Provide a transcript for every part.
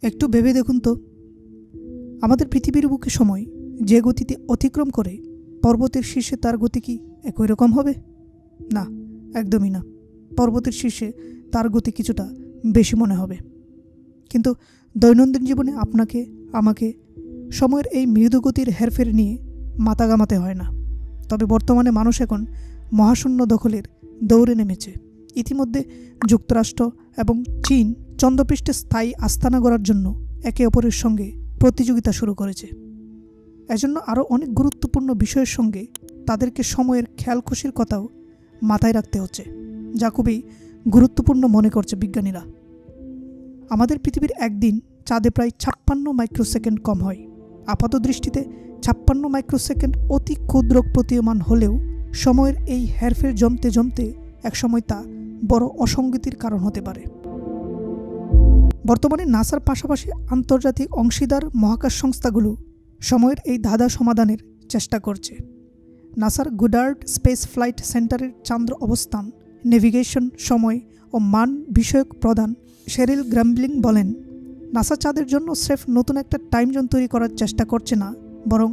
একটু ভেবে দেখুন তো, আমাদের পৃথিবীর বুকে সময় যে গতিতে অতিক্রম করে পর্বতের শীর্ষে তার গতি কি একই রকম হবে? না, একদমই না। পর্বতের শীর্ষে তার গতি কিছুটা বেশি মনে হবে। কিন্তু দৈনন্দিন জীবনে আপনাকে আমাকে সময়ের এই মৃদু গতির হেরফের নিয়ে মাথা ঘামাতে হয় না। তবে বর্তমানে মানুষ এখন মহাশূন্য দখলের দৌড়ে নেমেছে। ইতিমধ্যে যুক্তরাষ্ট্র এবং চীন চন্দ্রপৃষ্ঠে স্থায়ী আস্তানা গড়ার জন্য একে অপরের সঙ্গে প্রতিযোগিতা শুরু করেছে। এজন্য আরও অনেক গুরুত্বপূর্ণ বিষয়ের সঙ্গে তাদেরকে সময়ের খেয়ালখুশির কথাও মাথায় রাখতে হচ্ছে, যা খুবই গুরুত্বপূর্ণ মনে করছে বিজ্ঞানীরা। আমাদের পৃথিবীর একদিন চাঁদে প্রায় 56 মাইক্রোসেকেন্ড কম হয়। আপাত দৃষ্টিতে 56 মাইক্রোসেকেন্ড অতি ক্ষুদ্র প্রতীয়মান হলেও সময়ের এই হেরফের জমতে জমতে একসময় তা বড় অসঙ্গতির কারণ হতে পারে। বর্তমানে নাসার পাশাপাশি আন্তর্জাতিক অংশীদার মহাকাশ সংস্থাগুলো সময়ের এই ধাঁধা সমাধানের চেষ্টা করছে। নাসার গুডার্ড স্পেস ফ্লাইট সেন্টারের চান্দ্র অবস্থান, নেভিগেশন, সময় ও মান বিষয়ক প্রধান শেরিল গ্রাম্বলিং বলেন, নাসা চাঁদের জন্য স্রেফ নতুন একটা টাইম জোন তৈরি করার চেষ্টা করছে না, বরং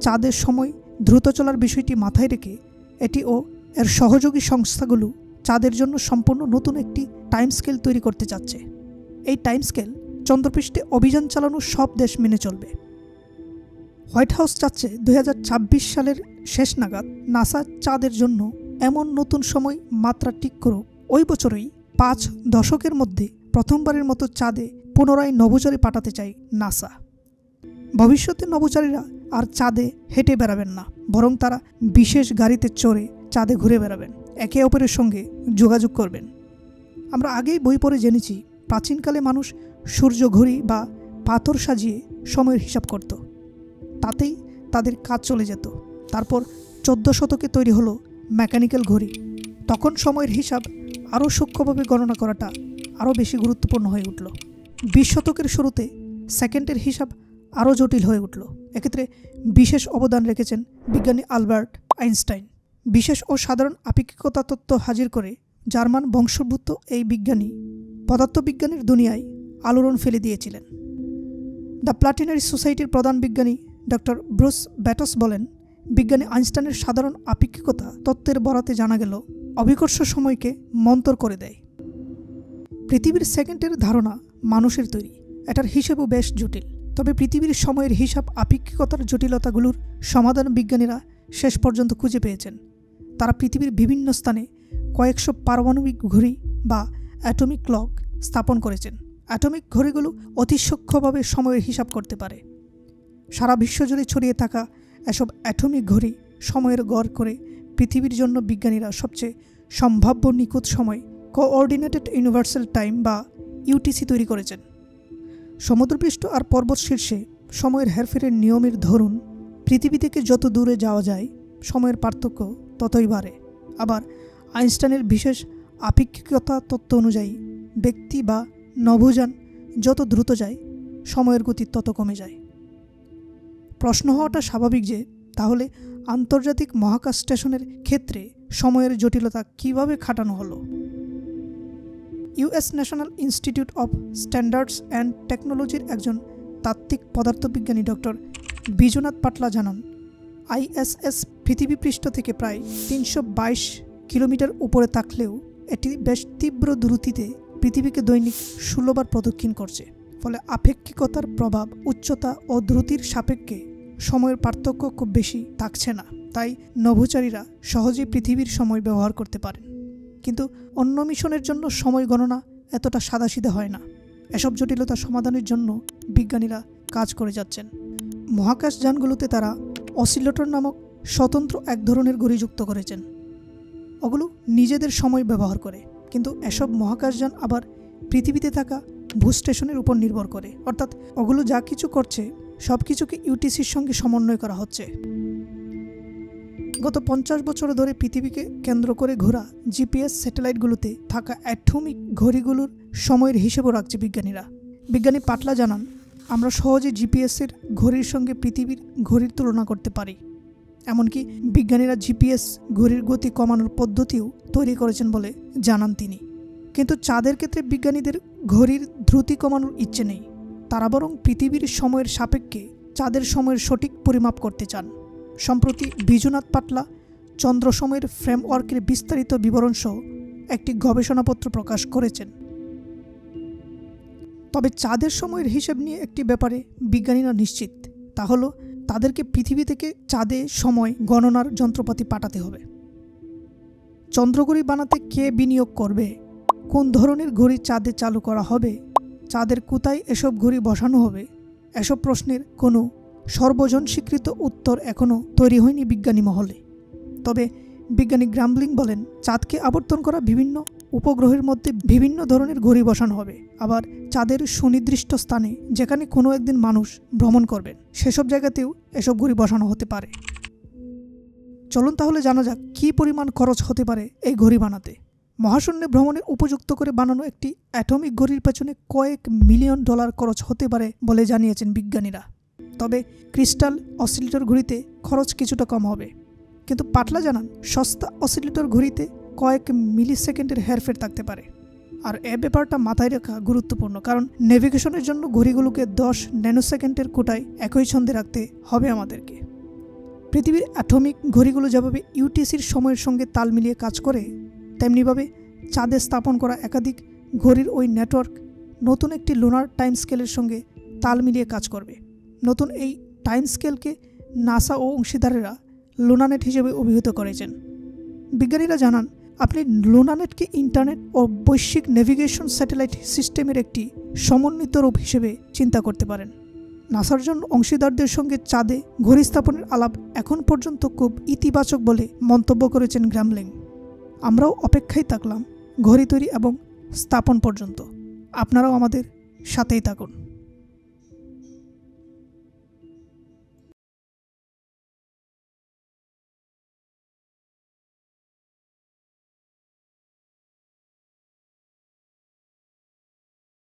চাঁদের সময় দ্রুত চলার বিষয়টি মাথায় রেখে এটি ও এর সহযোগী সংস্থাগুলো চাঁদের জন্য সম্পূর্ণ নতুন একটি টাইম স্কেল তৈরি করতে চাচ্ছে। এই টাইম স্কেল চন্দ্রপৃষ্ঠে অভিযান চালানো সব দেশ মেনে চলবে। হোয়াইট হাউস চাচ্ছে 2026 সালের শেষ নাগাদ নাসা চাঁদের জন্য এমন নতুন সময় মাত্রা ঠিক করুক, ওই বছরই 5 দশকের মধ্যে প্রথমবারের মতো চাঁদে পুনরায় নভোচারী পাঠাতে চাই নাসা। ভবিষ্যতে নভোচারীরা আর চাঁদে হেঁটে বেড়াবেন না, বরং তারা বিশেষ গাড়িতে চড়ে চাঁদে ঘুরে বেড়াবেন, একে অপরের সঙ্গে যোগাযোগ করবেন। আমরা আগেই বই পড়ে জেনেছি, প্রাচীনকালে মানুষ সূর্য ঘড়ি বা পাথর সাজিয়ে সময়ের হিসাব করত। তাতেই তাদের কাজ চলে যেত। তারপর 14 শতকে তৈরি হলো মেকানিক্যাল ঘড়ি। তখন সময়ের হিসাব আরও সূক্ষ্মভাবে গণনা করাটা আরও বেশি গুরুত্বপূর্ণ হয়ে উঠল। 20 শতকের শুরুতে সেকেন্ডের হিসাব আরও জটিল হয়ে উঠল। এক্ষেত্রে বিশেষ অবদান রেখেছেন বিজ্ঞানী আলবার্ট আইনস্টাইন। বিশেষ ও সাধারণ আপেক্ষিকতা তত্ত্ব হাজির করে জার্মান বংশোদ্ভূত এই বিজ্ঞানী পদার্থবিজ্ঞানের দুনিয়ায় আলোড়ন ফেলে দিয়েছিলেন। দ্য প্ল্যানেটারি সোসাইটির প্রধান বিজ্ঞানী ডক্টর ব্রুস ব্যাটস বলেন, বিজ্ঞানী আইনস্টাইনের সাধারণ আপেক্ষিকতা তত্ত্বের বরাতে জানা গেল অভিকর্ষ সময়কে মন্তর করে দেয়। পৃথিবীর সেকেন্ডের ধারণা মানুষের তৈরি, এটার হিসেবও বেশ জটিল। তবে পৃথিবীর সময়ের হিসাব আপেক্ষিকতার জটিলতাগুলোর সমাধান বিজ্ঞানীরা শেষ পর্যন্ত খুঁজে পেয়েছেন। তারা পৃথিবীর বিভিন্ন স্থানে কয়েকশো পারমাণবিক ঘড়ি বা অ্যাটমিক ক্লক স্থাপন করেছেন। অ্যাটমিক ঘড়িগুলো অতি সূক্ষ্মভাবে সময়ের হিসাব করতে পারে। সারা বিশ্বজুড়ে ছড়িয়ে থাকা এসব অ্যাটমিক ঘড়ি সময়ের গড় করে পৃথিবীর জন্য বিজ্ঞানীরা সবচেয়ে সম্ভাব্য নিখুঁত সময় কোঅর্ডিনেটেড ইউনিভার্সাল টাইম বা ইউটিসি তৈরি করেছেন। সমুদ্রপৃষ্ঠ আর পর্বত শীর্ষে সময়ের হেরফেরের নিয়মের ধরুন পৃথিবী থেকে যত দূরে যাওয়া যায় সময়ের পার্থক্য ততই বাড়ে। আবার আইনস্টাইনের বিশেষ আপেক্ষিকতা তত্ত্ব অনুযায়ী ব্যক্তি বা নভোযান যত দ্রুত যায় সময়ের গতি তত কমে যায়। প্রশ্ন হওয়াটা স্বাভাবিক যে তাহলে আন্তর্জাতিক মহাকাশ স্টেশনের ক্ষেত্রে সময়ের জটিলতা কিভাবে খাটানো হলো? US national institute of standards and টেকনোলজির একজন তাত্ত্বিক পদার্থবিজ্ঞানী ডক্টর বিশ্বনাথ পাটলা জানান, আইএসএস পৃথিবী পৃষ্ঠ থেকে প্রায় 322 কিলোমিটার উপরে থাকলেও এটি বেশ তীব্র দ্রুতিতে পৃথিবীকে দৈনিক 16 বার প্রদক্ষিণ করছে। ফলে আপেক্ষিকতার প্রভাব উচ্চতা ও দ্রুতির সাপেক্ষে সময়ের পার্থক্য খুব বেশি থাকছে না। তাই নভোচারীরা সহজেই পৃথিবীর সময় ব্যবহার করতে পারেন। কিন্তু অন্য মিশনের জন্য সময় গণনা এতটা সাদাসিধা হয় না। এসব জটিলতা সমাধানের জন্য বিজ্ঞানীরা কাজ করে যাচ্ছেন। মহাকাশযানগুলোতে তারা অসিলেটর নামক স্বতন্ত্র এক ধরনের ঘড়ি যুক্ত করেছেন। ওগুলো নিজেদের সময় ব্যবহার করে, কিন্তু এসব মহাকাশযান আবার পৃথিবীতে থাকা ভূস্টেশনের উপর নির্ভর করে। অর্থাৎ ওগুলো যা কিছু করছে সব কিছুকে ইউটিসির সঙ্গে সমন্বয় করা হচ্ছে। গত 50 বছর ধরে পৃথিবীকে কেন্দ্র করে ঘোরা জিপিএস স্যাটেলাইটগুলোতে থাকা অ্যাটমিক ঘড়িগুলোর সময়ের হিসেবও রাখছে বিজ্ঞানীরা। বিজ্ঞানী পাটলা জানান, আমরা সহজে জিপিএসের ঘড়ির সঙ্গে পৃথিবীর ঘড়ির তুলনা করতে পারি। এমনকি বিজ্ঞানীরা জিপিএস ঘড়ির গতি কমানোর পদ্ধতিও তৈরি করেছেন বলে জানান তিনি। কিন্তু চাঁদের ক্ষেত্রে বিজ্ঞানীদের ঘড়ির দ্রুতি কমানোর ইচ্ছে নেই। তারা বরং পৃথিবীর সময়ের সাপেক্ষে চাঁদের সময়ের সঠিক পরিমাপ করতে চান। সম্প্রতি বিজুনাথ পাটলা চন্দ্র সময়ের ফ্রেমওয়ার্কের বিস্তারিত বিবরণসহ একটি গবেষণাপত্র প্রকাশ করেছেন। তবে চাঁদের সময়ের হিসেব নিয়ে একটি ব্যাপারে বিজ্ঞানীরা নিশ্চিত, তা হলো তাদেরকে পৃথিবী থেকে চাঁদে সময় গণনার যন্ত্রপাতি পাঠাতে হবে। চন্দ্রঘড়ি বানাতে কে বিনিয়োগ করবে, কোন ধরনের ঘড়ি চাঁদে চালু করা হবে, চাঁদের কোথায় এসব ঘড়ি বসানো হবে, এসব প্রশ্নের কোনো সর্বজন স্বীকৃত উত্তর এখনও তৈরি হয়নি বিজ্ঞানী মহলে। তবে বিজ্ঞানী গ্রামলিং বলেন, চাঁদকে আবর্তন করা বিভিন্ন উপগ্রহের মধ্যে বিভিন্ন ধরনের ঘড়ি বসানো হবে। আবার চাঁদের সুনির্দিষ্ট স্থানে যেখানে কোনো একদিন মানুষ ভ্রমণ করবেন সেসব জায়গাতেও এসব ঘড়ি বসানো হতে পারে। চলুন তাহলে জানা যাক কী পরিমাণ খরচ হতে পারে এই ঘড়ি বানাতে। মহাশূন্যে ভ্রমণের উপযুক্ত করে বানানো একটি অ্যাটমিক ঘড়ির পেছনে কয়েক মিলিয়ন ডলার খরচ হতে পারে বলে জানিয়েছেন বিজ্ঞানীরা। তবে ক্রিস্টাল অসিলেটর ঘড়িতে খরচ কিছুটা কম হবে। কিন্তু পাটলা জানান, সস্তা অসিলেটর ঘড়িতে কয়েক মিলি সেকেন্ডের হেরফের থাকতে পারে। আর এ ব্যাপারটা মাথায় রাখা গুরুত্বপূর্ণ, কারণ নেভিগেশনের জন্য ঘড়িগুলোকে 10 ন্যানোসেকেন্ডের কোটায় একই ছন্দে রাখতে হবে আমাদেরকে। পৃথিবীর অ্যাটমিক ঘড়িগুলো যেভাবে ইউটিসির সময়ের সঙ্গে তাল মিলিয়ে কাজ করে, তেমনিভাবে চাঁদে স্থাপন করা একাধিক ঘড়ির ওই নেটওয়ার্ক নতুন একটি লুনার টাইম স্কেলের সঙ্গে তাল মিলিয়ে কাজ করবে। নতুন এই টাইম স্কেলকে নাসা ও অংশীদারেরা লুনানেট হিসেবে অভিহিত করেছেন। বিজ্ঞানীরা জানান, আপনি লুনানেটকে ইন্টারনেট ও বৈশ্বিক নেভিগেশন স্যাটেলাইট সিস্টেমের একটি সমন্বিত রূপ হিসেবে চিন্তা করতে পারেন। নাসার জন্য অংশীদারদের সঙ্গে চাঁদে ঘড়ি স্থাপনের আলাপ এখন পর্যন্ত খুব ইতিবাচক বলে মন্তব্য করেছেন গ্রামলিং। আমরাও অপেক্ষায় থাকলাম ঘড়ি তৈরি এবং স্থাপন পর্যন্ত। আপনারাও আমাদের সাথেই থাকুন।